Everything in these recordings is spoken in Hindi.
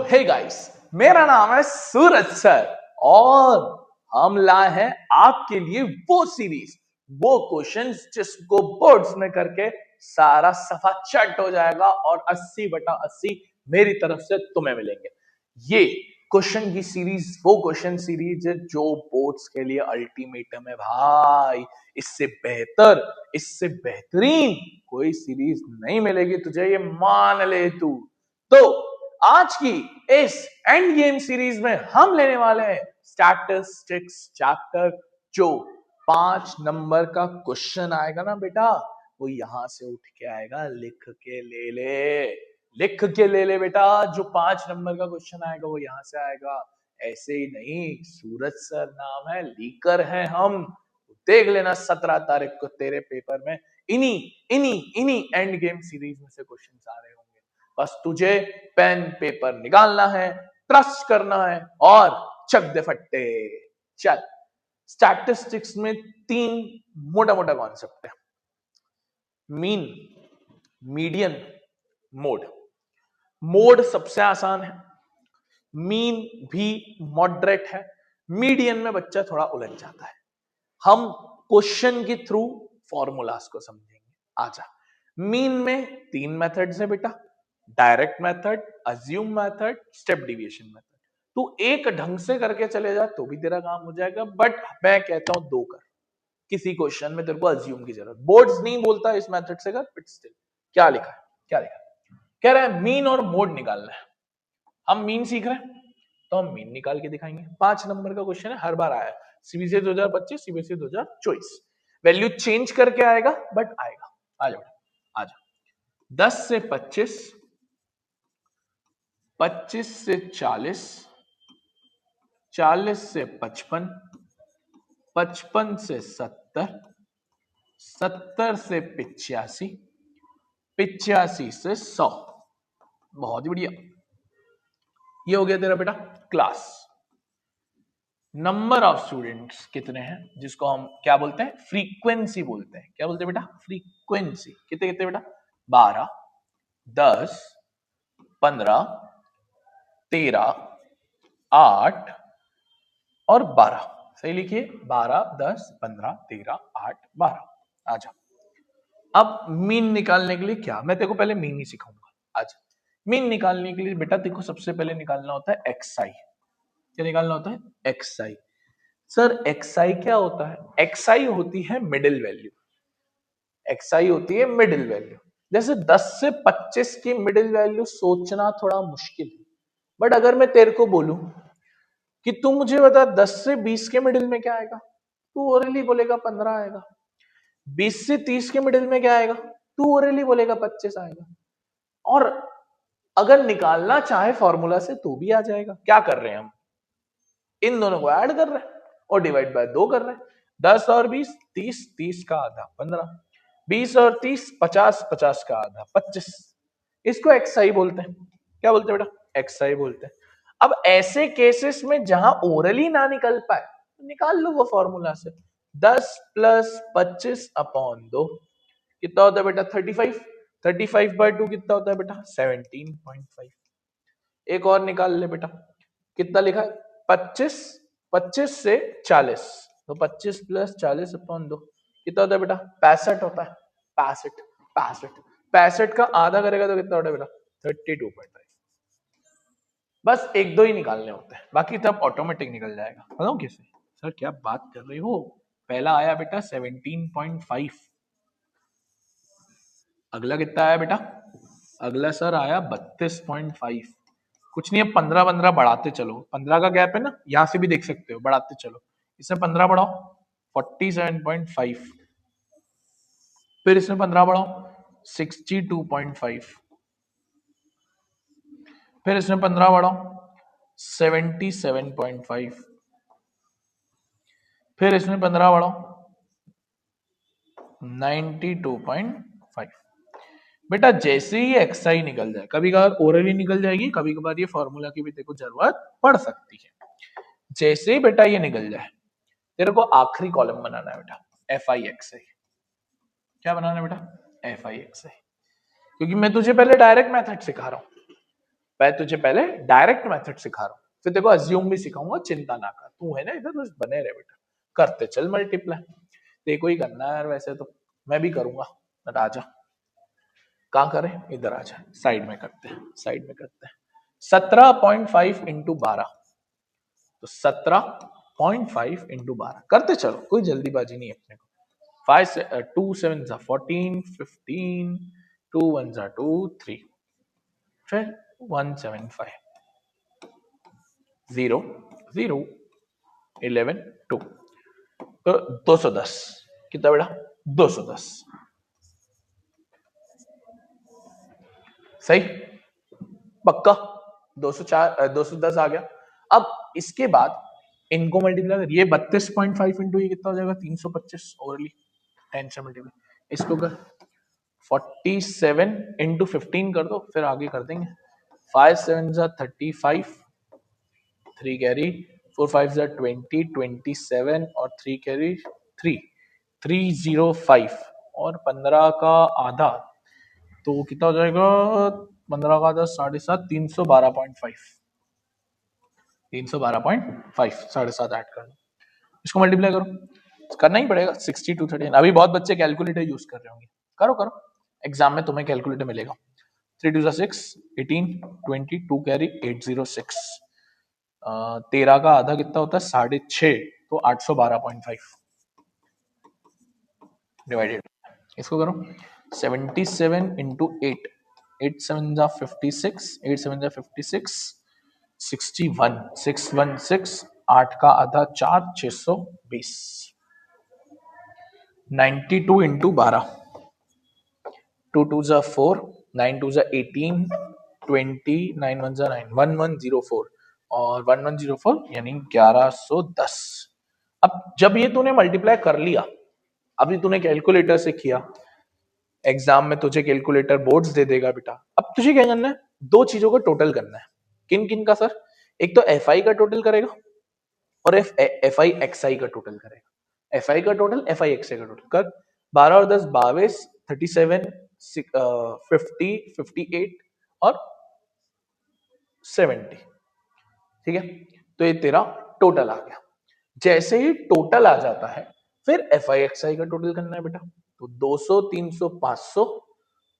हे गाइस, मेरा नाम है सूरज सर और हम लाए हैं आपके लिए वो सीरीज, वो क्वेश्चंस जिसको बोर्ड्स में करके सारा सफा चट हो जाएगा और 80/80 मेरी तरफ से तुम्हें मिलेंगे। ये क्वेश्चन की सीरीज वो क्वेश्चन सीरीज है जो बोर्ड्स के लिए अल्टीमेटम है भाई। इससे बेहतर, इससे बेहतरीन कोई सीरीज नहीं मिलेगी तुझे, ये मान ले तू। तो आज की इस एंड गेम सीरीज में हम लेने वाले हैं स्टैटिस्टिक्स चैप्टर। जो 5 नंबर का क्वेश्चन आएगा ना बेटा, वो यहां से उठ के आएगा। लिख के ले ले, लिख के ले ले बेटा। जो 5 नंबर का क्वेश्चन आएगा वो यहां से आएगा, ऐसे ही नहीं। सूरज सर नाम है, लीकर है हम। देख लेना 17 तारीख को तेरे पेपर में इन्हीं इन्हीं इन्हीं एंड गेम सीरीज में से क्वेश्चन आ रहे होंगे। बस तुझे पेन पेपर निकालना है, ट्रस्ट करना है और चक दे फट्टे। चल, स्टैटिस्टिक्स में 3 मोटा मोटा कॉन्सेप्ट है। Mean, median, mode. मोड सबसे आसान है, मीन भी मॉडरेट है, मीडियन में बच्चा थोड़ा उलझ जाता है। हम क्वेश्चन के थ्रू फॉर्मूलाज को समझेंगे। आजा, मीन में 3 मेथड्स है बेटा, direct method, assume method, step deviation method. तू एक ढंग से करके चले जा तो भी तेरा काम हो जाएगा, बट मैं कहता हूं 2 कर। किसी क्वेश्चन में तेरे को अज्यूम की जरूरत, बोर्ड्स नहीं बोलता इस मेथड से कर, बट स्टिल क्या लिखा है, क्या लिखा है? कह रहा है मीन और मोड निकालना है। हम मीन सीख रहे हैं तो हम मीन निकाल के दिखाएंगे। 5 नंबर का क्वेश्चन है, हर बार आया है, सीबीएसई 2025, सीबीएसई 2024। वैल्यू चेंज करके आएगा बट आएगा। आ जाओ, आ जाओ। 10 से 25, 25 से 40, 40 से 55, 55 से 70, 70 से 85, 85 से 100। बहुत ही बढ़िया, ये हो गया तेरा बेटा क्लास। नंबर ऑफ स्टूडेंट्स कितने हैं, जिसको हम क्या बोलते हैं, फ्रीक्वेंसी बोलते हैं। क्या बोलते हैं बेटा, फ्रीक्वेंसी। कितने कितने बेटा, 12, 10, 15, 13, 8 और 12। सही लिखिए, 12, 10, 15, 13, 8, 12। आजा, अब मीन निकालने के लिए क्या, मैं तेरे को पहले मीन ही सिखाऊंगा। आज मीन निकालने के लिए बेटा देखो, सबसे पहले निकालना होता है एक्सआई। क्या निकालना होता है, एक्सआई। सर एक्सआई क्या होता है? एक्सआई होती है मिडिल वैल्यू। एक्सआई होती है मिडिल वैल्यू। जैसे 10 से 25 की मिडिल वैल्यू सोचना थोड़ा मुश्किल है, बट अगर मैं तेरे को बोलूं कि तू मुझे बता 10 से 20 के मिडिल में क्या आएगा, तू ओरली बोलेगा 15 आएगा। 20 से 30 के मिडिल में क्या आएगा, तू ओरली बोलेगा 25 आएगा। और अगर निकालना चाहे फॉर्मूला से तो भी आ जाएगा। क्या कर रहे हैं हम, इन दोनों को ऐड कर रहे हैं और डिवाइड बाय 2 कर रहे हैं। 10 और 20, 30, 30 का आधा 15, 20 और 30, 50, 50 का आधा 25। इसको एक्सआई बोलते हैं। क्या बोलते हैं बेटा, एक्सआई बोलते हैं। अब ऐसे केसेस में जहां ओरली ना निकल पाए तो निकाल लो वो फॉर्मूला से। 10 प्लस 25 अपॉन 2 कितना होता है बेटा, 35। 35 बाय 2 कितना होता है बेटा, 17.5। एक और निकाल ले बेटा, कितना लिखा है, 25, 25 से 40, तो 25 प्लस 40 अपॉन 2 कितना होता है बेटा, 65 होता है। 65, 65, 65 का आधा करेगा तो कितना होता है बेटा, 32.5। बस 1-2 ही निकालने होते हैं, बाकी तब ऑटोमेटिक निकल जाएगा। बताऊं कैसे? सर क्या बात कर रहे हो, पहला आया बेटा 17.5, अगला कितना आया बेटा, अगला सर आया 32.5। कुछ नहीं है, 15 बढ़ाते चलो, 15 का गैप है ना, यहां से भी देख सकते हो, बढ़ाते चलो। इसमें 15 बढ़ाओ 47.5, फिर इसमें 15 बढ़ाओ 62.5, फिर इसमें 15 बढ़ाओ 77.5, फिर इसमें 15 बढ़ाओ 92.5। बेटा जैसे ही एक्सआई निकल जाए, कभी कभार ओरली निकल जाएगी, कभी कभार ये फॉर्मूला की भी देखो जरूरत पड़ सकती है। जैसे ही बेटा ये निकल जाए, तेरे को आखिरी कॉलम बनाना है बेटा, एफ आई एक्स आई। क्या बनाना है बेटा, एफ आई एक्स आई, क्योंकि मैं तुझे पहले डायरेक्ट मेथड सिखा रहा हूं। मैं तुझे पहले डायरेक्ट मेथड सिखा रहा हूँ, फिर देखो अज्यूम भी सिखाऊंगा, चिंता ना कर, तू है ना इधर, बस बने रहे बेटा, करते चल मल्टीप्लाई, देखो ही करना है यार, वैसे तो मैं भी करूंगा, बट आजा, कहाँ करें, इधर आजा, साइड में करते हैं, साइड में करते हैं। 17.5 इंटू 12, तो 17.5 इंटू 12 करते चलो, कोई जल्दीबाजी नहीं है अपने को। 2 7 14, 15, 2 1 2, 3, फिर 175, 0 0 11 2, तो 210, कितना बेटा, 210, सही, पक्का, 204 210 आ गया। अब इसके बाद इनको मल्टीप्लाई कर, ये 32.5 इंटू ये कितना हो जाएगा, 325, ओवरली 10 से मल्टीप्लाई, इसको कर 47 इंटू 15 कर दो, फिर आगे कर देंगे। 5 7 35, 3 कैरी, 4 5 20, 27 और 3 कैरी 3, 305, और 15 का आधा तो कितना हो जाएगा, 15 का आधा 7.5, 312.5, 312.5, 7.5 ऐड कर दो, इसको मल्टीप्लाई करो, करना ही पड़ेगा, 60 to 13। अभी बहुत बच्चे कैलकुलेटर यूज कर रहे होंगे, करो करो, एग्जाम में तुम्हें कैलकुलेटर मिलेगा। 3 2 6, 18, 20, 2 कैरी 806, 13 का आधा कितना होता है, 6.5, तो 812.5 डिवाइडेड, इसको करो 77 इंटू 8, 8 7 56, 8 7 56, 61 616, 8 का आधा 4, 620, 92 इंटू 12, 2 2 4, 9 2 18, 20, 9 1 9, 1104, और 1104 यानी 1110। अब जब ये तूने मल्टीप्लाई कर लिया, अभी तूने कैलकुलेटर से किया, एग्जाम में तुझे कैलकुलेटर बोर्ड्स दे देगा बेटा, अब तुझे क्या करना है, दो चीजों का टोटल करना है। किन किन का सर, एक तो एफ आई का टोटल करेगा, और एफ आई एक्स आई का टोटल करेगा। एफ आई का टोटल, एफ आई एक्स आई का टोटल कर, 12 और 10 22, 37, 50, 58 और 70, ठीक है, तो ये तेरा टोटल आ गया। जैसे ही टोटल आ जाता है, फिर एफ आई एक्स आई का टोटल करना है बेटा, तो 200, 300, 500,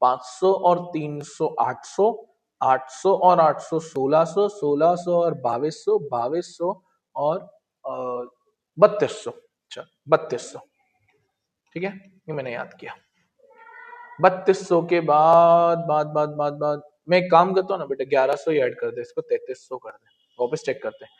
500 और 300 800, 800 और 800 1600, 1600 और 2200, 2200 और 3200, चल 3200, ठीक है, ये मैंने याद किया। 3200 के बाद मैं एक काम करता हूँ ना बेटा, 1100 ही ऐड कर दे, इसको 3300 कर दे, वापस चेक करते हैं,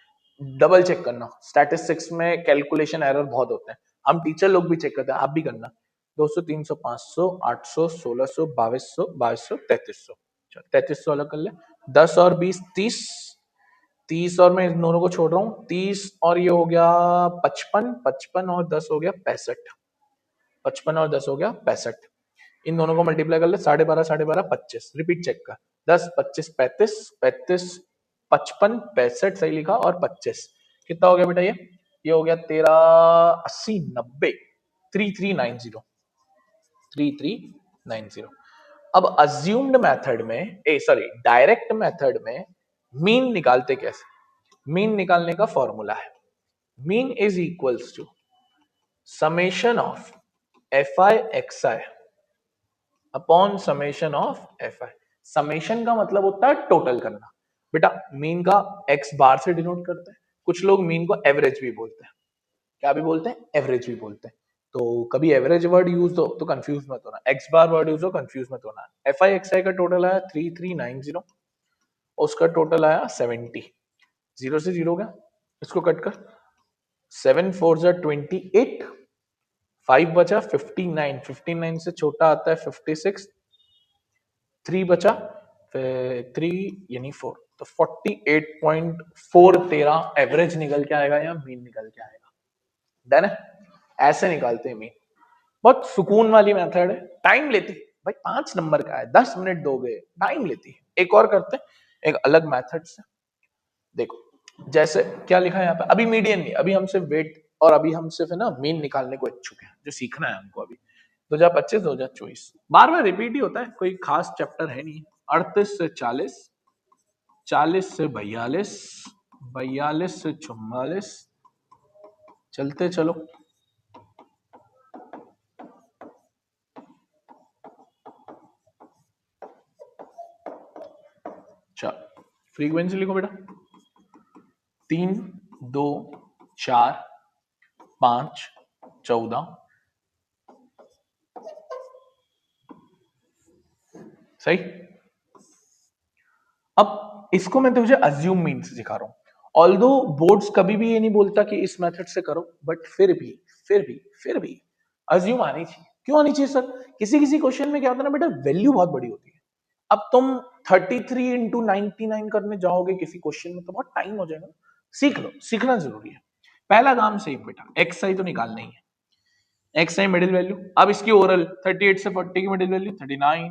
डबल चेक करना, स्टैटिस्टिक्स में कैलकुलेशन एरर बहुत होते हैं, हम टीचर लोग भी चेक करते हैं, आप भी करना। 200, 300, 500, 800, 1600, 2200, 2200, 3300, चल 3300 अलग कर ले, 10 और 20 30, 30 और मैं इन दोनों को छोड़ रहा हूँ, 30 और ये हो गया 55, 55 और 10 हो गया 65, 55 और 10 हो गया 65, इन दोनों को मल्टीप्लाई कर ले, 12.5 12.5 25, रिपीट चेक कर, 10 25 35, 35 55 65 सही लिखा, और 25 कितना हो गया बेटा, ये हो गया तेरा 80 90, 3390, 3390। अब अज्यूम्ड मेथड में, सॉरी डायरेक्ट मेथड में मीन निकालते कैसे, मीन निकालने का फॉर्मूला है, mean is equals to summation of F I X I upon summation of F I. समेशन का मतलब होता है टोटल करना बेटा, मीन का एक्स बार से डिनोट करते हैं, कुछ लोग मीन को एवरेज भी बोलते हैं, क्या भी बोलते हैं, एवरेज भी बोलते हैं, तो कभी एवरेज वर्ड यूज हो तो कंफ्यूज मत होना, एक्स बार वर्ड यूज हो कंफ्यूज मत होना। एफ आई एक्स आई का टोटल आया 3390, उसका टोटल आया 70, 0 से 0 गया, इसको कट कर, 7 4 28, 5 बचा 59, 59 से छोटा आता है 56, 3 बचा, फिर 3 यानी 4, तो 48.4 तेरा एवरेज निकल के आएगा या मीन निकल के आएगा, डन है, ऐसे निकालते हैं मीन, बहुत सुकून वाली मेथड है, टाइम लेती भाई, 5 नंबर का है, 10 मिनट दोगे, टाइम लेती है। एक और करते हैं एक अलग मेथड से, देखो जैसे क्या लिखा है यहाँ पे, अभी मीडियन नहीं, अभी हम सिर्फ वेट और अभी हम सिर्फ है ना मीन निकालने को इच्छुक हैं, जो सीखना है हमको अभी। 2025 2024 बार बार रिपीट ही होता है, कोई खास चैप्टर है नहीं। 38 से 40, 40 से 42, 42 से 44, चलते चलो। चलो फ्रीक्वेंसी लिखो बेटा। 3, 2, 4, 5, 14, सही। अब इसको मैं तुझे अज्यूम मीन्स दिखा रहा हूं। ऑल्दो बोर्ड्स कभी भी ये नहीं बोलता कि इस मेथड से करो, बट फिर भी अज्यूम आनी चाहिए। क्यों आनी चाहिए सर? किसी किसी क्वेश्चन में क्या होता है ना बेटा, वैल्यू बहुत बड़ी होती है। अब तुम 33 इंटू 99 करने जाओगे किसी क्वेश्चन में तो बहुत टाइम हो जाएगा। सीख लो, सीखना जरूरी है। पहला काम सही बेटा, एक्स आई तो निकालना ही है। एक्स आई मिडिल वैल्यू। अब इसकी ओरल 38 से 40 की मिडिल वैल्यू 39,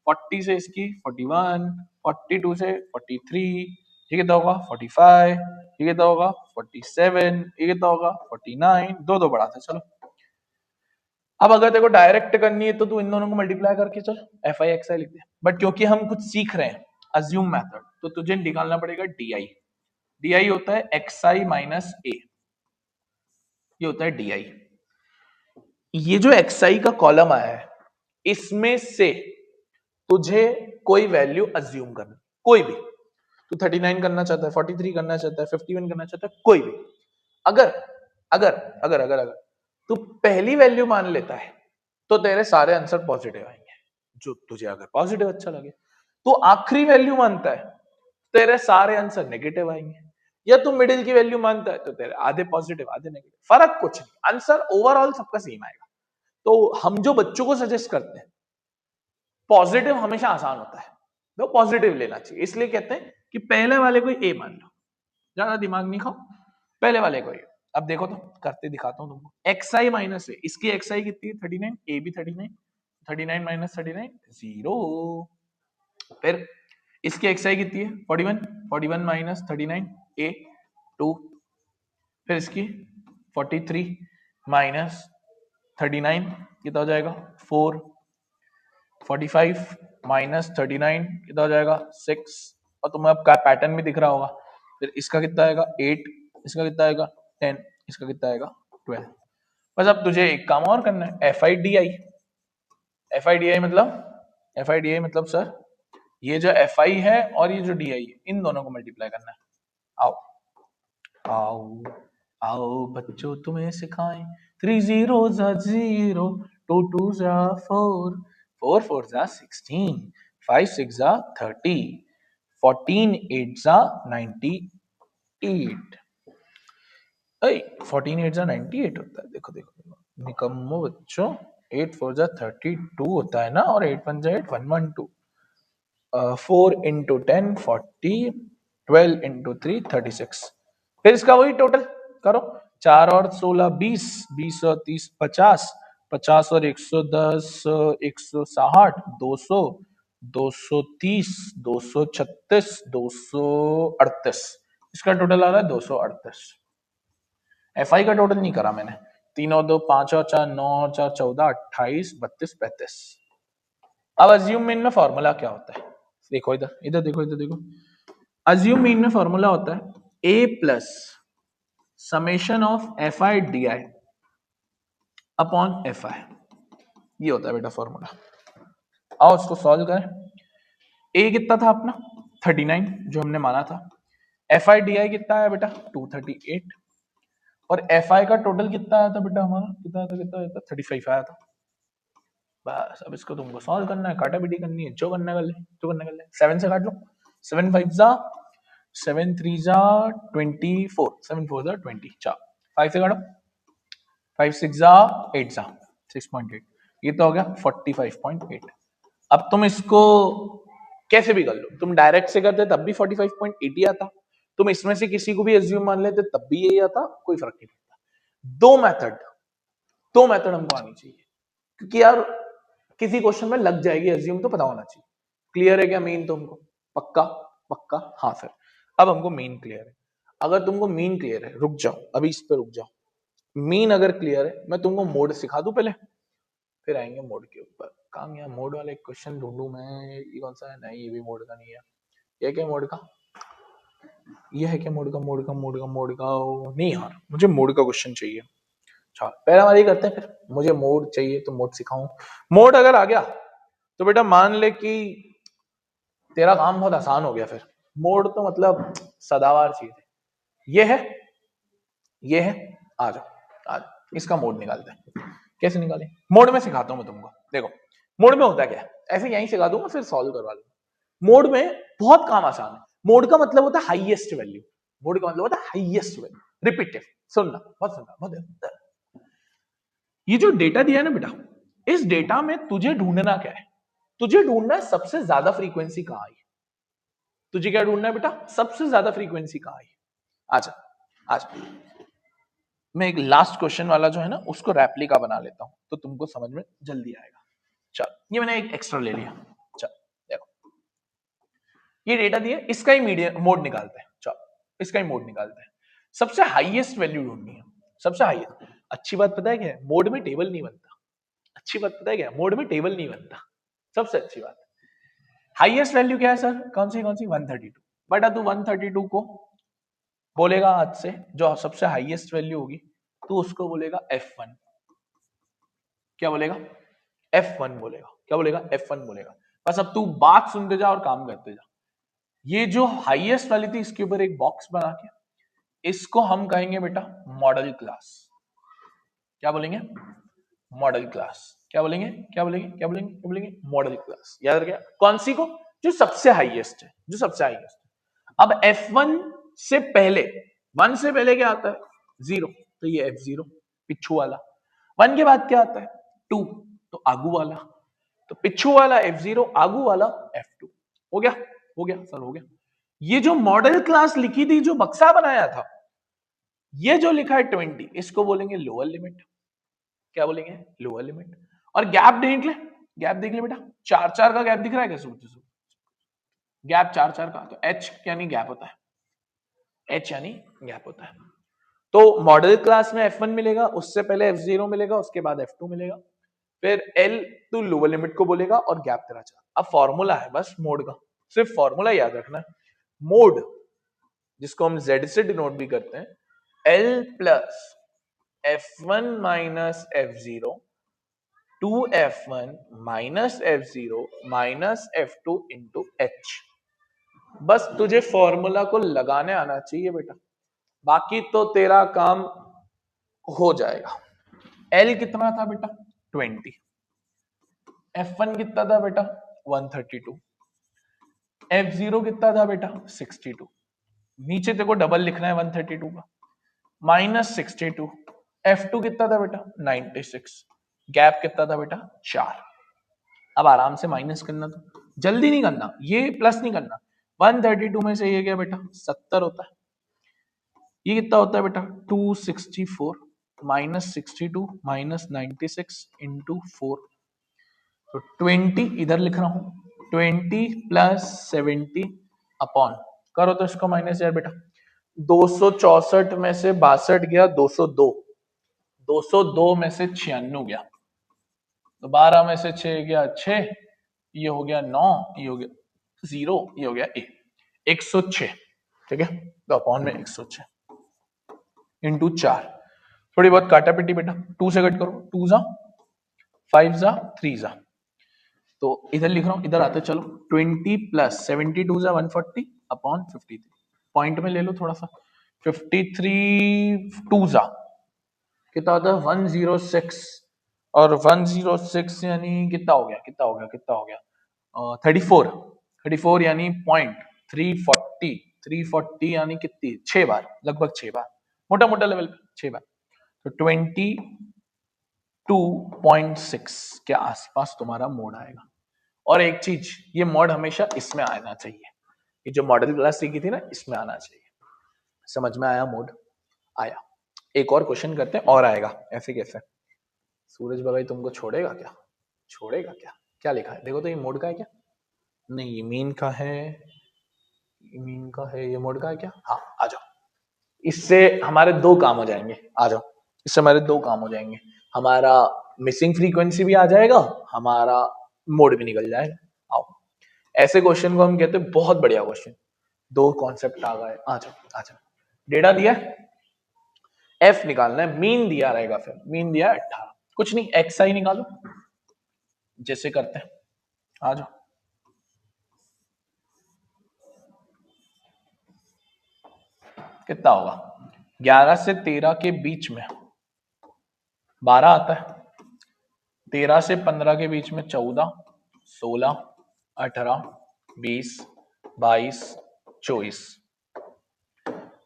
40 से इसकी 41, 42 से 43, ये कितना होगा 45, ये कितना होगा 47, ये कितना होगा 49, दो दो बढ़ा था। चलो अब अगर तेरे को डायरेक्ट करनी है तो तू इन दोनों को मल्टीप्लाई करके चल एफ आई एक्स आई लिख दे। बट क्योंकि हम कुछ सीख रहे हैं अज्यूम मेथड, तो तुझे निकालना पड़ेगा डी आई। डी आई होता है एक्स आई माइनस ए, ये होता है डी आई। ये जो एक्स आई का कॉलम आया है इसमें से तुझे कोई वैल्यू अज्यूम करना, कोई भी। तू 39 करना चाहता है, 43 करना चाहता है, 51 करना चाहता है, कोई भी। अगर अगर अगर अगर अगर तू पहली वैल्यू मान लेता है तो तेरे सारे आंसर पॉजिटिव आएंगे, जो तुझे अगर पॉजिटिव अच्छा लगे। तो आखिरी वैल्यू मानता है तेरे सारे आंसर नेगेटिव आएंगे, या तू मिडिल की वैल्यू मानता है तो तेरे आधे पॉजिटिव आधे नेगेटिव, फर्क कुछ नहीं, आंसर ओवरऑल सबका सेम आएगा। तो हम जो बच्चों को सजेस्ट करते हैं, पॉजिटिव हमेशा आसान होता है, तो पॉजिटिव लेना चाहिए। इसलिए कहते हैं कि पहले वाले को ए मान लो, ज्यादा दिमाग नहीं खाओ, पहले वाले को ए। अब देखो तो करते दिखाता हूं तुमको। एक्स आई माइनस ए, इसकी एक्स आई कितनी है 39, ए भी 39, 39 माइनस 39 जीरो। फिर इसकी एक्स आई कितनी है 41, 41 माइनस 39 ए 2। फिर इसकी 43 माइनस 39 कितना हो जाएगा 4, 45 माइनस 39 कितना हो जाएगा 6। और तुम्हें अब का पैटर्न भी दिख रहा होगा। फिर इसका कितना आएगा 8, इसका कितना आएगा 10, इसका कितना आएगा 12। बस अब तुझे एक काम और करना है, F I D I. F I D आई मतलब, एफ आई डी आई मतलब सर ये जो एफ आई है और ये जो डी आई है इन दोनों को मल्टीप्लाई करना है। आओ आओ आओ बच्चों तुम्हें सिखाएं। 3 zeros are 0, 2 twos are 4, 4 fours are 16, 5 6 are 30, 14 8s are 98। 14 8s are 98 होता है। देखो देखो देखो निकम्मो बच्चों, 8 4s are 32 होता है ना, और 8 1 8 112, 4 into 10 40, 12 into 3 36। फिर इसका वही टोटल करो, 4 और 16 20, 20 और 30 50, 50 और 110 160, 200, 230, 236, 238। इसका टोटल आ रहा है 238। एफ आई का टोटल नहीं करा मैंने। 3 और 2 5 और 4 9 और 4 14, 28 32 35। अब अज्यूम मीन में फॉर्मूला क्या होता है, देखो इधर इधर देखो इधर देखो। अज्यूम मीन में फॉर्मूला होता है A plus summation of F I D I upon F I, ये होता है बेटा फॉर्मूला। आओ उसको सॉल्व करें। ए कितना था अपना 39 जो हमने माना था, एफ आई डी आई कितना आया बेटा 238, और एफ आई का टोटल कितना आया था बेटा हमारा, कितना आया था 35 आया था। बस अब इसको तुमको सॉल्व करना है, काटा पीटी करनी है, जो करना कर ले, जो करना कर ले। 7 से काट लो, 7 5 जा 7 3 जा 24, 7 4 जा 20, चार 5 से काटो, 5 6 जा 8 जा 6.8, ये तो हो गया 45.8। अब तुम इसको कैसे भी कर लो, तुम डायरेक्ट से करते तब भी 45.8 ही आता, तुम इसमें से किसी को भी एज्यूम मान लेते तब भी यही आता, कोई फर्क नहीं पड़ता। दो मेथड हमको आनी चाहिए, क्योंकि यार किसी क्वेश्चन में लग जाएगी एज्यूम, तो पता होना चाहिए। क्लियर है क्या मीन तुमको? पक्का पक्का हाँ सर। अब हमको मीन क्लियर है। अगर तुमको मीन क्लियर है, रुक जाओ अभी इस पे रुक जाओ। मीन अगर क्लियर है, मैं तुमको मोड सिखा दूं पहले, फिर आएंगे मोड के ऊपर। काम यहाँ मोड वाला एक क्वेश्चन ढूंढूं मैं, ये कौन सा है? नहीं ये भी मोड का नहीं है, ये क्या मोड का? ये है क्या मोड का? नहीं यार, मुझे मोड का क्वेश्चन चाहिए। अच्छा पहला वाली करते हैं, फिर मुझे मोड चाहिए तो मोड सिखाऊं। मोड अगर आ गया तो बेटा मान ले कि तेरा काम बहुत आसान हो गया। फिर मोड तो मतलब सदाबहार चीज है। ये है, आ जाओ आ जाओ, इसका मोड निकालते हैं। कैसे निकालें? मोड में सिखाता हूं मैं तुमको। देखो मोड में होता क्या है, ऐसे यहीं सिखा दूंगा फिर सॉल्व करवा लूंगा। मोड में बहुत काम आसान है। मोड का मतलब होता है हाईएस्ट वैल्यू। मोड का मतलब होता है हाईएस्ट वैल्यू। रिपीटिव, सुनना बहुत। ये जो डेटा दिया है ना बेटा, इस डेटा में तुझे ढूंढना क्या है? तुझे ढूंढना है सबसे ज्यादा फ्रीक्वेंसी कहां आई। तुझे क्या ढूंढना है बेटा? सबसे ज्यादा फ्रीक्वेंसी कहां आई। आजा आजा, मैं एक लास्ट क्वेश्चन वाला जो है ना उसको रेप्लिका बना लेता हूं तो तुमको समझ में जल्दी आएगा। चल ये मैंने एक एक्स्ट्रा ले लिया। चल देखो, ये डेटा दिया, इसका ही मीडियम मोड निकालते हैं। चल इसका ही मोड निकालते हैं। सबसे हाईएस्ट वैल्यू ढूंढनी है, सबसे हाईएस्ट। अच्छी बात पता है क्या है? मोड में टेबल नहीं बनता। अच्छी बात पता है क्या? मोड में टेबल नहीं बनता। सबसे अच्छी बात, हाईएस्ट वैल्यू क्या है सर? कौन सी 132। बेटा तू 132 को बोलेगा आज से, जो सबसे हाईएस्ट वैल्यू होगी तो उसको बोलेगा F1। क्या बोलेगा? F1 बोलेगा। क्या बोलेगा? F1 बोलेगा। बस अब तू बात सुनते जा और काम करते जा। ये जो हाईएस्ट वाली थी इसके ऊपर एक बॉक्स बना के इसको हम कहेंगे बेटा मॉडल क्लास। क्या बोलेंगे? Model class. क्या बोलेंगे? Model class. याद रखिए कौन सी को? जो सबसे हाईएस्ट है, जो सबसे हाईएस्ट है। अब F1 से पहले, 1 से पहले क्या आता है? 0, तो ये F0 पिछू वाला। 1 के बाद क्या आता है? 2, तो आगू वाला। तो पिछू वाला F0, आगू वाला F2। हो गया? हो गया सर, हो गया। ये जो मॉडल क्लास लिखी थी, जो बक्सा बनाया था, ये जो लिखा है 20, इसको बोलेंगे लोअर लिमिट। क्या बोलेंगे? Lower limit. और गैप देख ले, गैप देख ले बेटा, 4 का गैप दिख रहा है क्या? सूत्र गैप 4 का, तो H यानी गैप होता है। H यानी गैप होता है। तो मॉडल क्लास में F1 मिलेगा, उससे पहले F0 मिलेगा, उसके बाद F2 मिलेगा, फिर L तो लोअर लिमिट को बोलेगा और गैप तेरा 4। अब फॉर्मूला है बस मोड का, सिर्फ फॉर्मूला याद रखना है। मोड जिसको हम Z से डिनोट भी करते हैं, L plus F1 minus F0 2F1 minus F0 minus F2 into H। बस तुझे फॉर्मूला को लगाने आना चाहिए बेटा, बाकी तो तेरा काम हो जाएगा। L कितना था बेटा? 20। F1 कितना था बेटा? 132। F0 कितना था बेटा? 62। नीचे तेरे को डबल लिखना है 132 का, माइनस 62। F2 कितना था बेटा? 96। गैप कितना था बेटा? 4। अब आराम से माइनस करना, तो जल्दी नहीं करना, ये प्लस नहीं करना। 132 में से ये क्या बेटा? 70 होता है। ये कितना होता है बेटा? 264 माइनस 62 माइनस 96 इंटू 4, तो 20 इधर लिख रहा हूं। 20 प्लस 70 अपॉन, करो तो इसको माइनस यार बेटा। 264 में से 62 गया, 202। 202 में से 96 गया, तो 12 में से 6 गया 6, ये हो गया 9, ये हो गया 0, ये हो गया 106। ठीक है, तो अपॉन में 106 इंटू 4। थोड़ी बहुत काटा पिटी बेटा, 2 से कट करो, 2 जा 5 जा 3 जा, तो इधर लिख रहा हूं, इधर आते चलो। 20 प्लस 72 जा 140 अपॉन 53। पॉइंट में ले लो थोड़ा सा। 53 2 जा कितना होता है? 106। और 106 यानी कितना हो गया? 34। 34 यानी पॉइंट 340। 340 यानी कितनी? 6 बार, लगभग 6 बार, मोटा मोटा लेवल पे 6 बार। तो 22.6 के आसपास तुम्हारा मोड आएगा। और एक चीज, ये मोड हमेशा इसमें आना चाहिए। ये जो मॉडल क्लास सीखी थी ना, इसमें आना चाहिए। समझ में आया? मोड आया। एक और क्वेश्चन करते हैं, और आएगा। ऐसे कैसे? सूरज भाई तुमको छोड़ेगा क्या? छोड़ेगा क्या? क्या लिखा है देखो तो, ये मोड का है क्या? नहीं, ये मीन का है, मीन का है, ये मोड का है क्या? हाँ, आ जाओ। इससे हमारे 2 काम हो जाएंगे। आ जाओ, इससे हमारे 2 काम हो जाएंगे। हमारा मिसिंग फ्रीक्वेंसी भी आ जाएगा, हमारा मोड भी निकल जाएगा। आओ, ऐसे क्वेश्चन को हम कहते हैं बहुत बढ़िया क्वेश्चन, दो कॉन्सेप्ट आ गए। आ जाओ आ जाओ, डेटा दिया, एफ निकालना है, मीन दिया रहेगा, फिर मीन दिया 18, कुछ नहीं एक्स आई निकालो जैसे करते हैं, आ जाओ। कितना होगा, 11 से 13 के बीच में 12 आता है, 13 से 15 के बीच में 14, 16, 18, 20, 22, 24।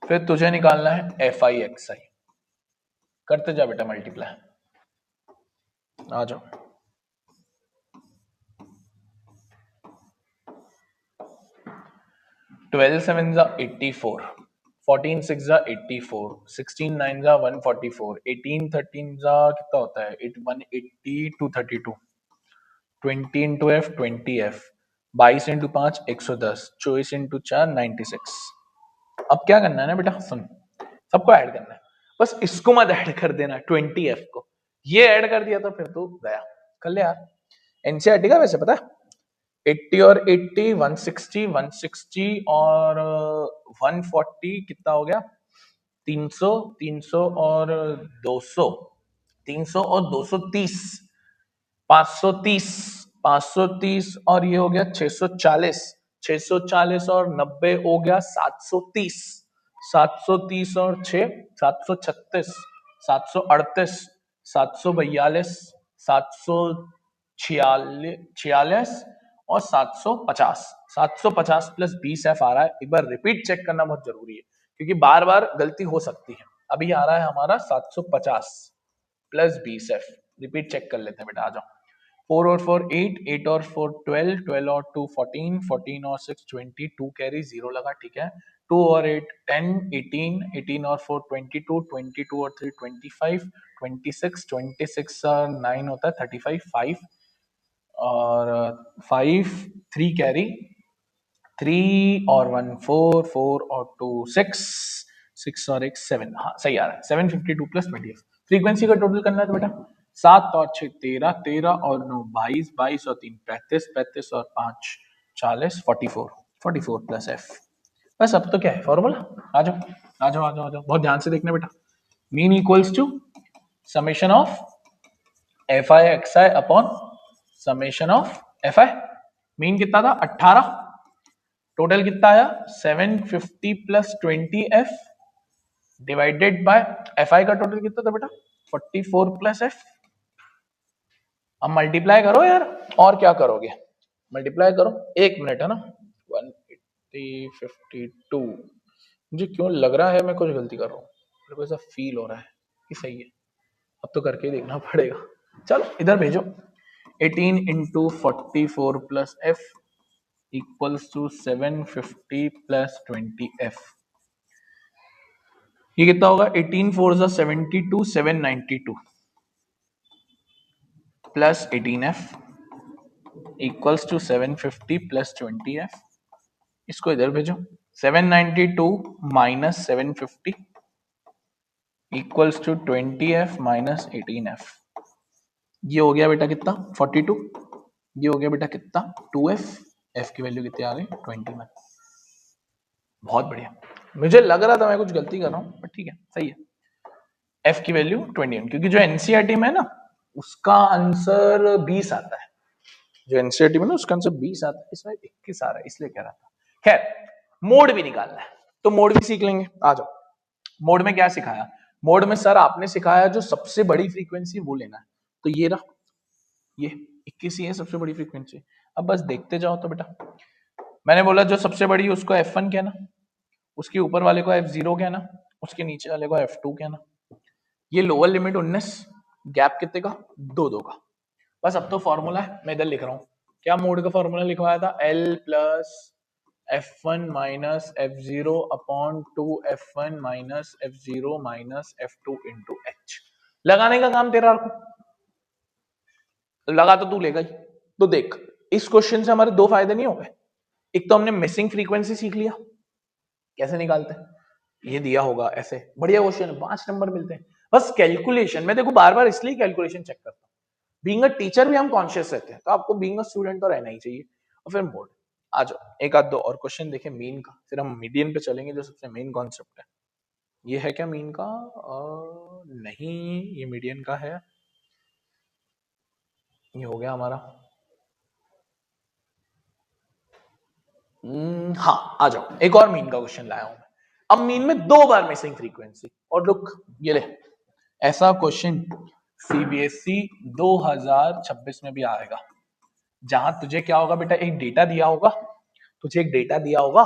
फिर तुझे निकालना है एफ आई एक्स आई, करते जा बेटा मल्टीप्लाई, आ जाओ। ट्वेल्व सेवन जा 84, 14 6 जा 84, 16 9 जा 144, 18 13 जा कितना होता है 180 232, 20 into F 20 F, 22 into 5 110, 24 into 4 96। अब क्या करना है ना बेटा, सुन, सबको ऐड करना है, बस इसको मत ऐड कर देना 20 एफ को, ये ऐड कर दिया तो फिर तो गया, कर ले यार। एनसीईआरटी का वैसे पता है 80 और 80 160 160 और 140 कितना हो गया 300, 300 और 200, 300 और 230, 530, 530 और ये हो गया 640, 640 और 90 हो गया 730, 730 और 6 736, 738, 742, 746 और 750, 750 प्लस 20 एफ आ रहा है। एक बार रिपीट चेक करना बहुत जरूरी है क्योंकि बार बार गलती हो सकती है। अभी आ रहा है हमारा 750 प्लस 20 एफ, रिपीट चेक कर लेते हैं बेटा, आ जाओ। 4 और 4 8, 8 और 4 12, 12 और 2 14, 14 और 6 20, 2 कैरी 0 लगा, ठीक है। 2 और 8 10, 18, 18 और 4 22, 22 और 3 25, 26, 26 और 9 होता है 35, 5 और 5 3 कैरी, 3 और 1 4, 4 और 2 6, 6 और 1 7, हाँ सही आ रहा है 752 प्लस 20। फ्रीक्वेंसी का टोटल करना है तो बेटा 7 और 6 13, 13 और 9 22, 22 और 3 35, 35 और 5 40, 44, 44 प्लस एफ। बस अब तो क्या है फॉर्मूला, आ जाओ आ जाओ आ जाओ आ जाओ, बहुत ध्यान से देखना बेटा। Mean equals to summation of F I X I upon summation of F I. Mean कितना था 18, टोटल कितना आया 750 plus 20 F divided by F I का टोटल कितना था बेटा 44 प्लस एफ। अब मल्टीप्लाई करो यार, और क्या करोगे, मल्टीप्लाई करो, एक मिनट है ना। 180 52, मुझे क्यों लग रहा है मैं कुछ गलती कर रहा हूँ, मेरे को ऐसा फील हो रहा है कि सही है, अब तो करके देखना पड़ेगा। चलो इधर भेजो, 18 into 44 plus F equals to 750 plus 20 F. ये कितना होगा 18 4 जा 72, 792 plus 18 F equals to 750 plus 20 F. इसको इधर भेजो, 792 minus 750 equals to 20 F minus 18 F. ये हो गया बेटा कितना 42, ये हो गया बेटा कितना 2f, f की वैल्यू कितनी आ गई 21। बहुत बढ़िया, मुझे लग रहा था मैं कुछ गलती कर रहा हूँ पर ठीक है सही है, f की वैल्यू 21, क्योंकि जो एनसीईआरटी में है ना उसका आंसर 20 आता है, जो एनसीईआरटी में ना उसका आंसर 20 आता है, इसमें 21 आ रहा है इसलिए कह रहा था। खैर मोड भी निकालना है तो मोड भी सीख लेंगे, आ जाओ। मोड में क्या सिखाया, मोड में सर आपने सिखाया जो सबसे बड़ी फ्रीक्वेंसी वो लेना है, तो ये रहा, ये 21 ही है सबसे बड़ी फ्रीक्वेंसी। अब बस देखते जाओ तो बेटा, मैंने बोला जो सबसे बड़ी उसको F1 कहना, उसके ऊपर वाले को F0 कहना, उसके नीचे वाले को F2 कहना। ये लोअर लिमिट 19, गैप कितने का 2 का। बस अब तो फॉर्मूला है, मैं इधर लिख रहा हूँ, क्या मोड का फॉर्मूला लिखवाया था, L plus F1 minus F0 upon 2F1 minus F0 minus F2 into H। लगाने का काम तेरा, लगा तो तू लेगा ही। तो देख इस क्वेश्चन से हमारे दो फायदे नहीं हो गए, एक तो हमने मिसिंग फ्रीक्वेंसी सीख लिया कैसे निकालते हैं, ये दिया होगा ऐसे, बढ़िया क्वेश्चन, 5 नंबर मिलते हैं। बस कैलकुलेशन में देखो बार बार इसलिए कैलकुलेशन चेक करता हूँ, बीइंग अ टीचर भी हम कॉन्शियस रहते हैं, तो आपको बीइंग अ स्टूडेंट तो रहना ही चाहिए। और फिर मोड, आ जाओ, एक आध दो और क्वेश्चन देखें मीन का, फिर हम मीडियन पे चलेंगे जो सबसे मेन कॉन्सेप्ट है। ये है क्या मीन का? नहीं, ये मीडियन का है। ये हो गया हमारा। हाँ, आ जाओ, एक और मीन का क्वेश्चन लाया हूं मैं। अब मीन में 2 बार मिसिंग फ्रीक्वेंसी, और लुक ये ले, ऐसा क्वेश्चन सीबीएसई 2026 में भी आएगा, जहां तुझे क्या होगा बेटा, एक डेटा दिया होगा, तुझे एक डेटा दिया होगा,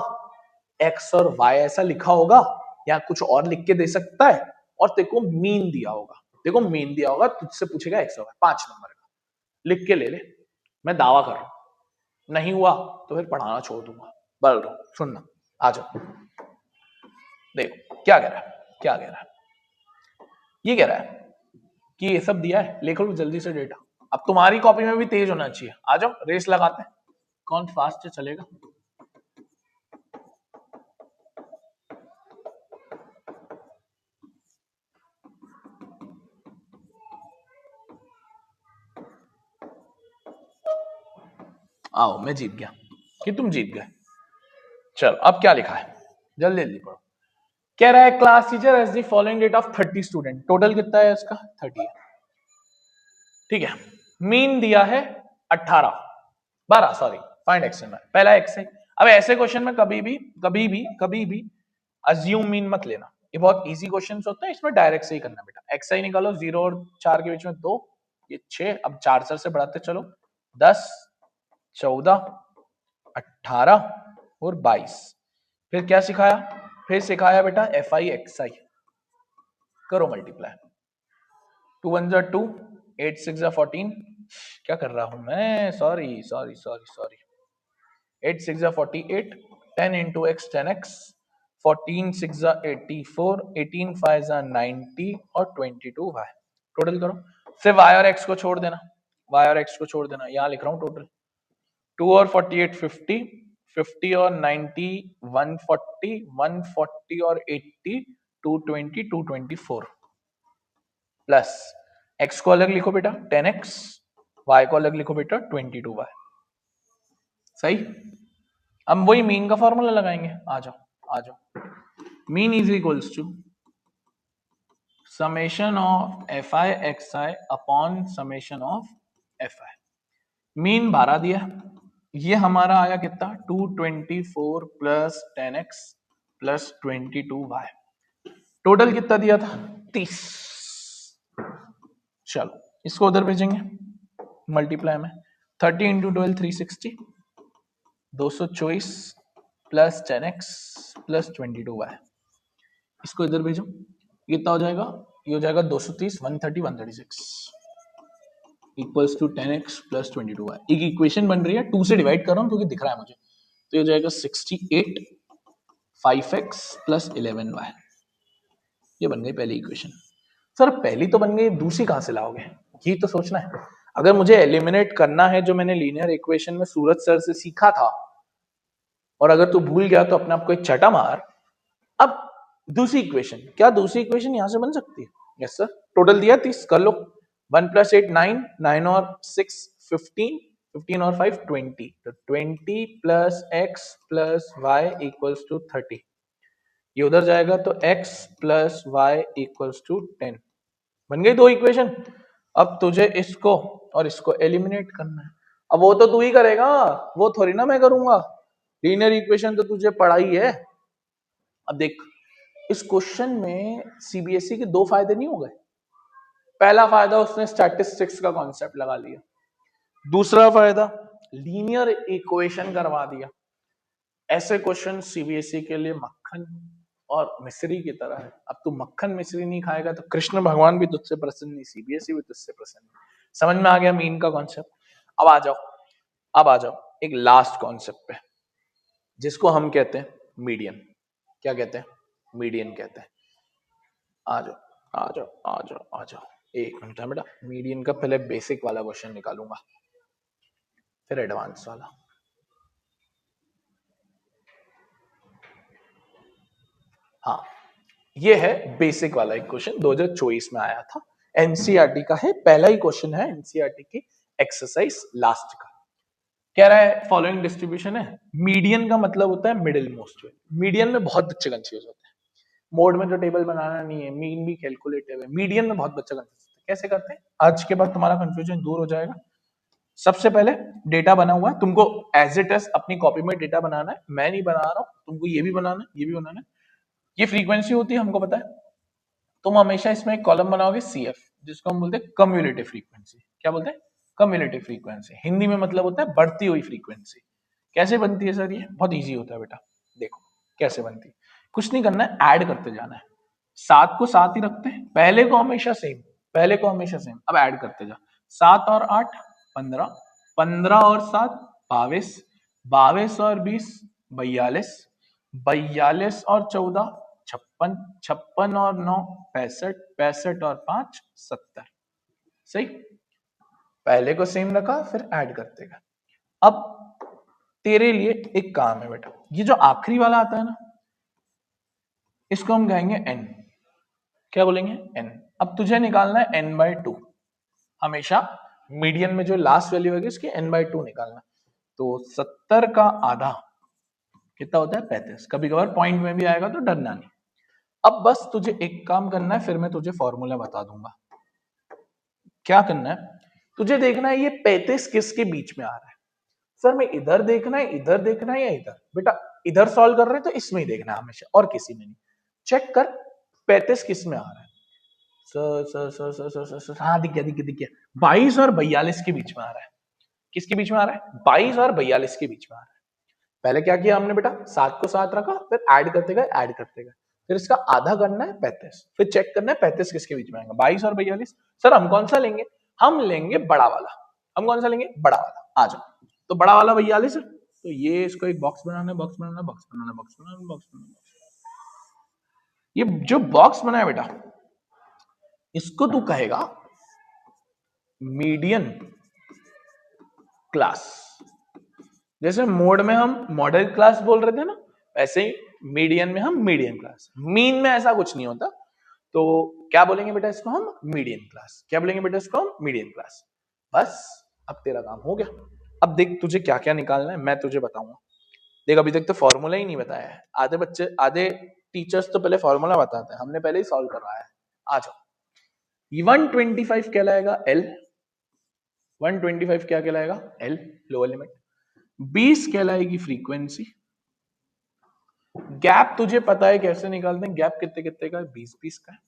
एक्स और वाई ऐसा लिखा होगा, या कुछ और लिख के दे सकता है, और तेरे को मीन दिया होगा। देखो मीन दिया होगा, तुझसे पूछेगा एक्स और वाई 5 नंबर का, लिख के ले ले। मैं दावा कर रहा हूं, नहीं हुआ तो फिर पढ़ाना छोड़ दूंगा। बोल रहा हूं, सुनना, आ जाओ। देखो क्या कह रहा है, क्या कह रहा है, ये कह रहा है कि ये सब दिया है, लिख लो जल्दी से डेटा। अब तुम्हारी कॉपी में भी तेज होना चाहिए, आ जाओ रेस लगाते हैं, कौन फास्ट चलेगा। आओ, मैं जीत गया कि तुम जीत गए। चलो अब क्या लिखा है, जल्दी जल्दी पढ़ो। कह रहा है class teacher has the following date of 30 student, total कितना है इसका? 30 है, ठीक है। मीन दिया है 18 12, sorry, find X and Y, पहला एक्स है। अब ऐसे क्वेश्चन में कभी भी अज्यूम मीन मत लेना, ये बहुत इजी क्वेश्चंस होते हैं, इसमें डायरेक्ट से ही करना बेटा। एक्स आई निकालो, 0 और 4 के बीच में 2, ये 6, अब 4 से बढ़ाते चलो, 10 14 18 और 22। फिर क्या सिखाया? फिर सिखाया बेटा एफ आई एक्स आई, करो मल्टीप्लाई, 2 1 जा 2, 8 6 जा 14, क्या कर रहा हूं मैं, सॉरी सॉरी सॉरी सॉरी, 8 6 जा 48, 10 into x 10x, 14 6 जा 84, 18 5 जा 90 और 22 y। टोटल करो, सिर्फ y और x को छोड़ देना, y और x को छोड़ देना, यहां लिख रहा हूं टोटल, 2 और 48 50, 50 और 90 140, 140 और 80 220 224, प्लस x को अलग लिखो बेटा 10x, y को अलग लिखो बेटा 22y। सही, अब वही मीन का फॉर्मूला लगाएंगे, आ जाओ आ जाओ। Mean is equals to summation of F I X I upon summation of F I. Mean 12 दिया, ये हमारा आया कितना, 224 plus 10x plus 22y। Total कितना दिया था? 30। चलो इसको उधर भेजेंगे मल्टीप्लाई में, 30 into 12 360, 224 plus 10x plus 22y, इसको इधर भेजो, कितना हो जाएगा? ये हो जाएगा 230, 130 136 equals to 10x plus 22y। एक इक्वेशन बन रही है, 2 से डिवाइड कर रहा हूं क्योंकि दिख रहा है मुझे, तो ये हो जाएगा 68 5x प्लस 11y। ये बन गई पहली इक्वेशन। सर पहली तो बन गई, दूसरी कहां से लाओगे, ये तो सोचना है। अगर मुझे एलिमिनेट करना है जो मैंने लीनियर इक्वेशन में सूरज सर से सीखा था, और अगर तू भूल गया तो अपने आप को एक चटा मार। अब दूसरी इक्वेशन, क्या दूसरी इक्वेशन यहां से बन सकती है? यस सर, टोटल दिया 30, कर लो, 1 + 8 9, 9 और 6 15, 15 और 5 20, तो 20 plus x plus y equals to 30। ये उधर जाएगा तो x plus Y equals to 10। बन गई 2 इक्वेशन। अब तुझे इसको और इसको एलिमिनेट करना है। अब वो तो तू ही करेगा, वो थोड़ी ना मैं करूंगा, लीनियर इक्वेशन तो तुझे पढ़ा ही है। अब देख, इस क्वेश्चन में सीबीएसई के 2 फायदे नहीं हो गए। पहला फायदा, उसने स्टैटिस्टिक्स का कॉन्सेप्ट लगा लिया। दूसरा फायदा, लीनियर इक्वेशन करवा दिया। ऐसे क्वेश्चन सीबीएसई के लिए मक्खन और मिश्री की तरह है। अब तू मक्खन मिश्री नहीं खाएगा तो कृष्ण भगवान भी तुझसे प्रसन्न नहीं, सीबीएसई भी तुझसे प्रसन्न नहीं। समझ में आ गया मीन का कॉन्सेप्ट? अब आ जाओ, अब आ जाओ एक लास्ट कॉन्सेप्ट पे, जिसको हम कहते हैं मीडियन। क्या कहते हैं? मीडियन कहते हैं। आ जाओ आ जाओ आ जाओ आ जाओ, एक मिनट है बेटा, मीडियन का पहले बेसिक वाला क्वेश्चन निकालूंगा, फिर एडवांस वाला। हाँ, ये है बेसिक वाला एक क्वेश्चन, 2024 में आया था, एनसीईआरटी का है, पहला ही क्वेश्चन है एनसीईआरटी की एक्सरसाइज लास्ट का। कह रहा है फॉलोइंग डिस्ट्रीब्यूशन है। मीडियन का मतलब होता है मिडिल मोस्ट। मीडियन में बहुत बच्चे कंफ्यूज होते हैं। मोड में तो टेबल बनाना नहीं है, मीन भी कैलकुलेटिव है, मीडियन में बहुत बच्चा कंफ्यूज होता है। कैसे करते हैं, आज के बाद तुम्हारा कंफ्यूजन दूर हो जाएगा। सबसे पहले डेटा बना हुआ है, तुमको एज इट इज अपनी कॉपी में डेटा बनाना है। मैं नहीं बना रहा हूं, तुमको ये भी बनाना है, ये भी बनाना है। ये फ्रीक्वेंसी होती है, हमको पता है। तुम हमेशा इसमें एक कॉलम बनाओगे CF, जिसको हम बोलते हैं कम्युलेटिव फ्रीक्वेंसी। क्या बोलते हैं, कम्युलेटिव फ्रीक्वेंसी। हिंदी में मतलब होता है बढ़ती हुई फ्रीक्वेंसी। कैसे बनती है सर, ये बहुत इजी होता है बेटा। देखो कैसे बनती है, कुछ नहीं करना है, ऐड करते जाना है। 7 को 7 ही रखते हैं, पहले को हमेशा सेम, पहले को हमेशा सेम। अब ऐड करते जा, 7 और 8 15, 15 और 7 22, 22 और 20 42, 42 और 14 56, 56 और 9 65, 65 और 5 70। सही, पहले को सेम रखा, फिर ऐड करते गए। अब तेरे लिए एक काम है बेटा, ये जो आखिरी वाला आता है ना, इसको हम कहेंगे n। क्या बोलेंगे, n। अब तुझे निकालना है n/2। हमेशा मीडियन में जो लास्ट वैल्यू होगी उसकी n/2 निकालना। तो 70 का आधा कितना होता है, 35। कभी कभार पॉइंट में भी आएगा तो डरना नहीं। अब बस तुझे एक काम करना है, फिर मैं तुझे फॉर्मूला बता दूंगा। क्या करना है, तुझे देखना है ये 35 किसके बीच में आ रहा है। सर मैं इधर देखना है, इधर देखना है या इधर, बेटा इधर सॉल्व कर रहे हैं तो इसमें ही देखना है हमेशा, और किसी में नहीं। चेक कर 35 किस में आ रहा है। सर हाँ दिख गया, दिख गया, दिख गया। 22 और 42 के बीच में आ रहा है। किसके बीच में आ रहा है, 22 और 42 के बीच में आ रहा है। पहले क्या किया हमने बेटा, 7 को 7 रखा, फिर ऐड करते गए, ऐड करते गए, फिर इसका आधा करना है 35, फिर चेक करना है 35 किसके बीच में आएगा, 22 और 42। सर हम कौन सा लेंगे, हम लेंगे बड़ा वाला। हम कौन सा लेंगे, बड़ा वाला। आ जाओ, तो बड़ा वाला 42 है, तो ये इसको एक बॉक्स बनाना, बॉक्स बनाना, बॉक्स बनाना, बॉक्स बनाना, बॉक्स बनाना। ये जो बॉक्स बना है बेटा, इसको तू कहेगा मीडियन क्लास। जैसे मोड में हम मॉडल क्लास बोल रहे थे ना, वैसे ही मीडियन में हम मीडियन क्लास। मीन में ऐसा कुछ नहीं होता, तो क्या बोलेंगे बेटा इसको हम, मीडियन क्लास। क्या बोलेंगे बेटा इसको हम, मीडियन क्लास। बस अब तेरा काम हो गया। अब देख तुझे क्या क्या निकालना है, मैं तुझे बताऊंगा। देख अभी तक तो फॉर्मूला ही नहीं बताया है। आधे बच्चे, आधे टीचर्स तो पहले फॉर्मूला बताते हैं, हमने पहले ही सॉल्व करवाया है। आ जाओ, 125 कहलाएगा L। 125 क्या कहलाएगा, L लोअर लिमिट। 20 कहलाएगी फ्रीक्वेंसी। गैप तुझे पता है कैसे निकालते हैं, गैप कितने कितने का है, 20-20 का है।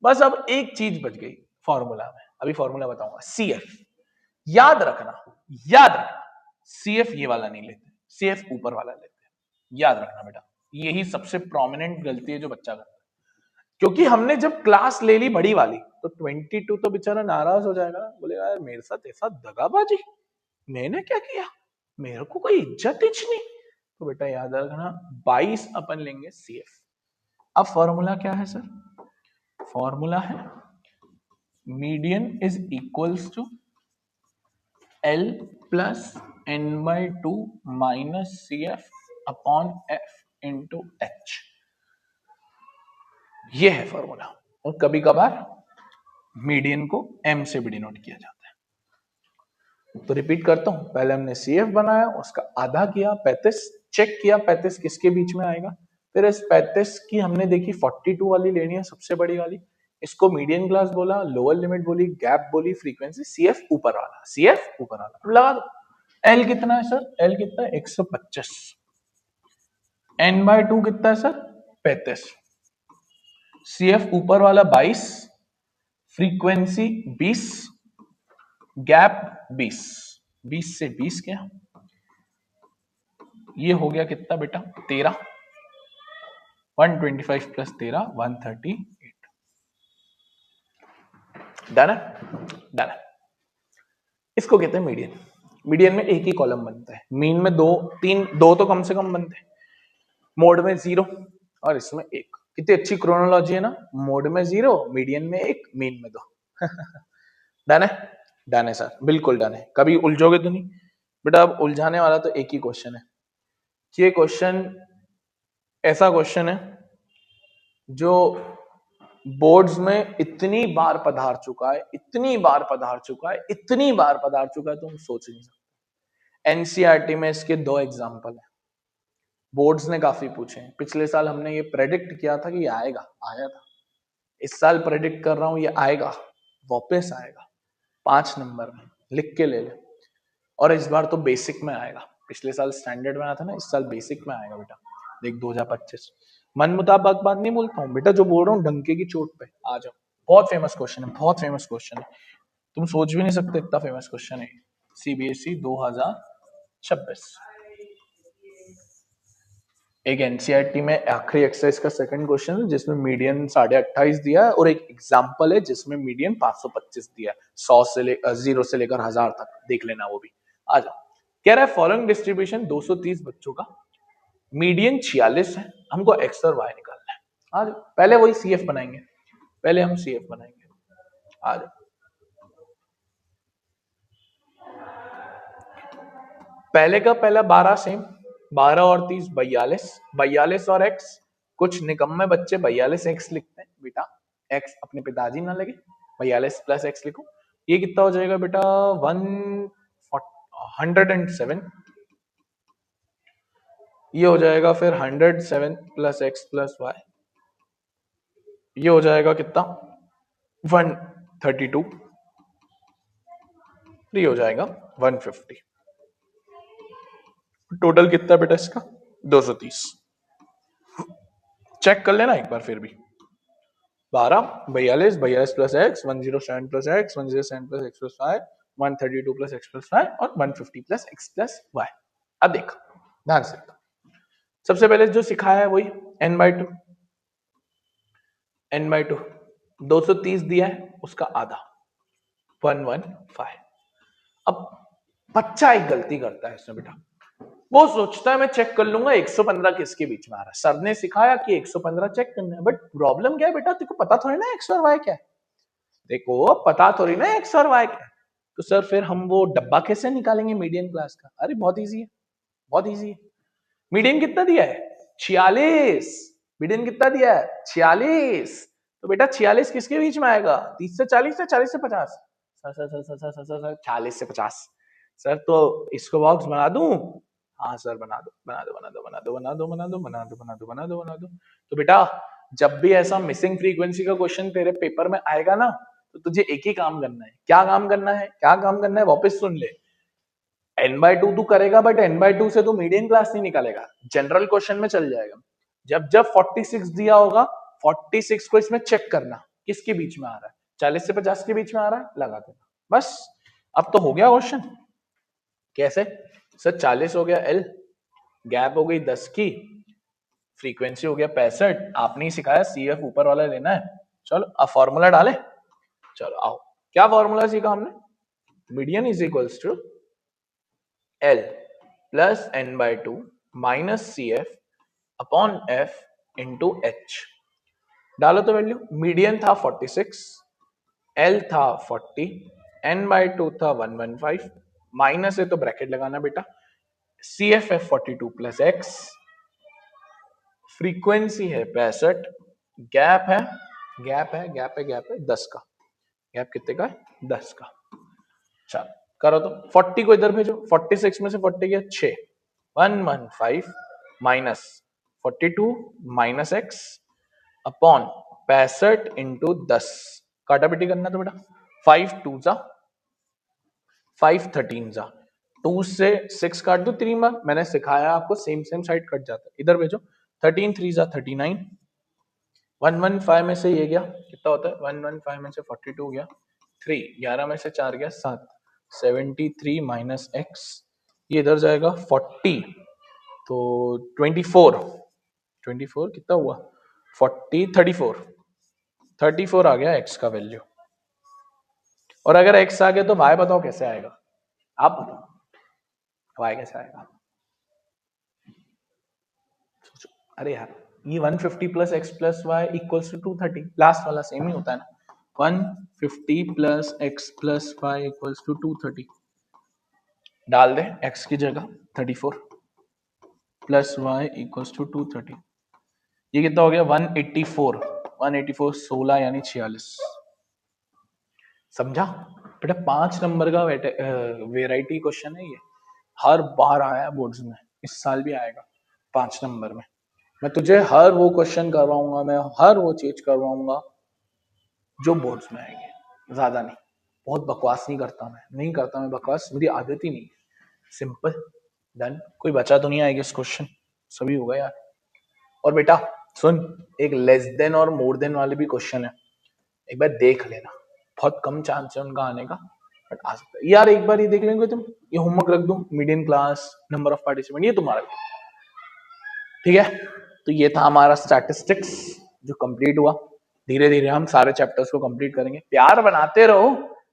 बस अब एक चीज बच गई फॉर्मूला में, अभी फॉर्मूला बताऊंगा। CF याद रखना, याद रखना, CF ये वाला नहीं लेते, CF ऊपर वाला लेते हैं। याद रखना बेटा, यही सबसे प्रोमिनेंट गलती है जो बच्चा करता है। क्योंकि हमने जब क्लास ले ली बड़ी वाली, तो 22 तो बेचारा नाराज हो जाएगा, बोलेगा यार मेरे साथ ऐसा दगाबाजी, मैंने क्या किया, मेरे को कोई इज्जत ही नहीं। तो बेटा याद रखना 22 अपन लेंगे CF। अब फॉर्मूला क्या है सर, फॉर्मूला है median is equals to L plus n/2 minus CF upon F into H। ये है फॉर्मूला। और कभी कभार मीडियन को M से भी डिनोट किया जाता है। तो रिपीट करता हूं, पहले हमने CF बनाया, उसका आधा किया 35, चेक किया 35 किसके बीच में आएगा। फिर इस 35 की हमने देखी 42 वाली लेनी है, सबसे बड़ी वाली। इसको मीडियन क्लास बोला, लोअर लिमिट बोली, गैप बोली, फ्रीक्वेंसी CF ऊपर वाला, CF ऊपर वाला। अब लगा दो, L कितना है सर, L कितना है 125, n/2 कितना है सर 35, CF ऊपर वाला 22, फ्रीक्वेंसी 20, गैप 20, 20 से 20 क्या, ये हो गया कितना बेटा 13। 125 प्लस 13 138। डन है, डन है। इसको कहते हैं मीडियन। मीडियन में एक ही कॉलम बनता है, मीन में दो तीन, दो तो कम से कम बनते हैं। मोड में 0 और इसमें 1। कितनी अच्छी क्रोनोलॉजी है ना, मोड में 0, मीडियन में 1, मीन में 2। डन है, डन है सर, बिल्कुल डन है। कभी उलझोगे तो नहीं बेटा। अब उलझाने वाला तो एक ही क्वेश्चन है। ये क्वेश्चन ऐसा क्वेश्चन है जो बोर्ड्स में इतनी बार पधार चुका है, इतनी बार पधार चुका है, इतनी बार पधार चुका है, तुम सोच नहीं सकते। एनसीईआरटी में इसके 2 एग्जाम्पल है, बोर्ड्स ने काफी पूछे हैं। पिछले साल हमने ये प्रेडिक्ट किया था कि ये आएगा, आया था। इस साल प्रेडिक्ट कर रहा हूं ये आएगा, वापस आएगा 5 नंबर में, लिख के ले ले। और इस बार तो बेसिक में आएगा, पिछले साल स्टैंडर्ड में आया था ना, इस साल बेसिक में आएगा बेटा। देख 2025 मन मुताबिक बात नहीं बोलता हूँ बेटा, जो बोल रहा हूँ डंके की चोट पे आ जाओ। बहुत फेमस क्वेश्चन है, बहुत फेमस क्वेश्चन है, तुम सोच भी नहीं सकते इतना फेमस क्वेश्चन है। सीबीएसई 2026 एक एनसीईआरटी में आखिरी एक्सरसाइज का सेकंड क्वेश्चन है जिसमें मीडियन 28.5 दिया है और एक एग्जांपल है जिसमें मीडियन 525 दिया है, 0 से लेकर 1000 तक, देख लेना वो भी। आ जाओ, कह रहा है फॉलोइंग डिस्ट्रीब्यूशन 230 बच्चों का, मीडियन 46 है, हमको एक्स और वाई निकालना है। आ जाओ, पहले वही सीएफ बनाएंगे, पहले हम सीएफ बनाएंगे। आ जाओ, पहले का पहला 12 सेम, 12 और 30 42, 42 और x, कुछ निकम्मे बच्चे 42 x लिखते हैं बेटा, x अपने पिताजी ना लगे, 42 प्लस x लिखो। ये कितना हो जाएगा बेटा 107, ये हो जाएगा फिर 107 प्लस x प्लस y, ये हो जाएगा कितना 132, ये हो जाएगा 150। टोटल कितना बेटा इसका 230। चेक कर लेना एक बार फिर भी, 12 42 42 plus X 107 plus X 107 plus X plus Y 132 plus X plus Y और 150 प्लस एक्स प्लस वाई। अब देखो ध्यान से, सबसे पहले जो सिखाया है वही n/2, n/2 230 दिया है उसका आधा 115। अब बच्चा एक गलती करता है इसमें बेटा, वो सोचता है मैं चेक कर लूंगा 115 किसके बीच में आ रहा है, सर ने सिखाया कि 115 चेक करना है, बट प्रॉब्लम क्या है बेटा, तेरे को पता थोड़ी ना एक्स और वाई क्या है, देखो पता थोड़ी ना एक्स और वाई क्या है, तो सर फिर हम वो डब्बा कैसे निकालेंगे मीडियन क्लास का। अरे बहुत इजी है, बहुत इजी है। मीडियन कितना दिया है 46, मीडियन कितना दिया है 46, तो बेटा 46 किसके बीच में आएगा 30 से 40 से 40 से 50, सर 40 से 50, सर तो इसको बॉक्स बना दूं, हाँ सर बना दो बना दो बना दो बना दो बना दो बना दो बना दो बना दो बना दो बना दो। तो बेटा जब भी ऐसा मिसिंग फ्रीक्वेंसी का क्वेश्चन तेरे पेपर में आएगा ना, तो तुझे एक ही काम करना है, क्या काम करना है, क्या काम करना है, वापस सुन ले। n/2 तू करेगा बट n/2 से तू मीडियन क्लास नहीं निकालेगा, जनरल क्वेश्चन में चल जाएगा। जब जब 46 दिया होगा 46 को इसमें चेक करना किसके बीच में आ रहा है, 40 से 50 के बीच में आ रहा है, लगा देना बस। अब तो हो गया क्वेश्चन। कैसे सर 40 हो गया L, गैप हो गई 10 की, फ्रीक्वेंसी हो गया 65, आपने ही सिखाया CF ऊपर वाला लेना है। चलो अब फॉर्मूला डाले, चलो आओ, क्या फॉर्मूला सीखा हमने, median is equals to L plus n/2 minus CF upon F into H। डालो तो वैल्यू, मीडियन था 46, L था 40, n/2 था 115, माइनस है तो ब्रैकेट लगाना बेटा, CF है 42 प्लस x, फ्रीक्वेंसी है 65, गैप है 10 का, गैप कितने का है 10 का। चलो करो तो 40 को इधर भेजो, 46 में से 40 गया 6, 115 minus 42 minus x upon 65 into 10, काटा बेटी करना तो बेटा 5 2 जा 5 13 जा, 2 से 6 काट दो 3 बार, मैंने सिखाया आपको सेम साइड कट जाता है, इधर भेजो 13 3 जा 39, 115 में से ये गया कितना होता है 115 में से 42 गया 3, 11 में से 4 गया 7, 73 माइनस एक्स, ये इधर जाएगा 40, तो 24 कितना हुआ 40 34 आ गया एक्स का वैल्यू। और अगर एक्स आ गया तो वाई बताओ कैसे आएगा, आप बताओ वाई कैसे आएगा, सोचो। अरे यार ये 150 plus X plus Y equals to 230, last वाला सेम ही होता है ना, 150 plus X plus Y equals to 230, डाल दे x की जगह 34 प्लस वाई इक्वल्स टू 230, ये कितना हो गया 184 16 यानी 46। समझा बेटा 5 नंबर का वेराइटी क्वेश्चन है ये, हर बार आया है बोर्ड्स में, इस साल भी आएगा 5 नंबर में। मैं तुझे हर वो क्वेश्चन करवाऊंगा, मैं हर वो चीज करवाऊंगा जो बोर्ड्स में आएंगे, ज्यादा नहीं। बहुत बकवास नहीं करता नहीं करता मैं बकवास, मेरी आदत ही नहीं। Simple done. कोई बचा तो नहीं आएगा इस क्वेश्चन, सभी हो गए यार। और बेटा सुन, एक लेस देन और मोर देन वाले भी क्वेश्चन है, एक बार देख लेना, बहुत कम चांस है उनका आने का, बट आ सकता है यार। एक बार ये देख लेंगे तुम, ये होमवर्क रख दो, median class, number of participant, ये तुम्हारा ठीक है। तो ये था हमारा स्टैटिस्टिक्स जो कंप्लीट हुआ। धीरे धीरे हम सारे चैप्टर्स को कंप्लीट करेंगे। प्यार बनाते रहो,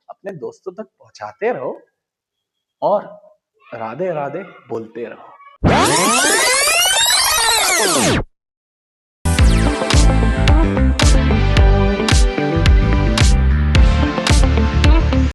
अपने दोस्तों तक पहुंचाते रहो, और राधे राधे बोलते रहो।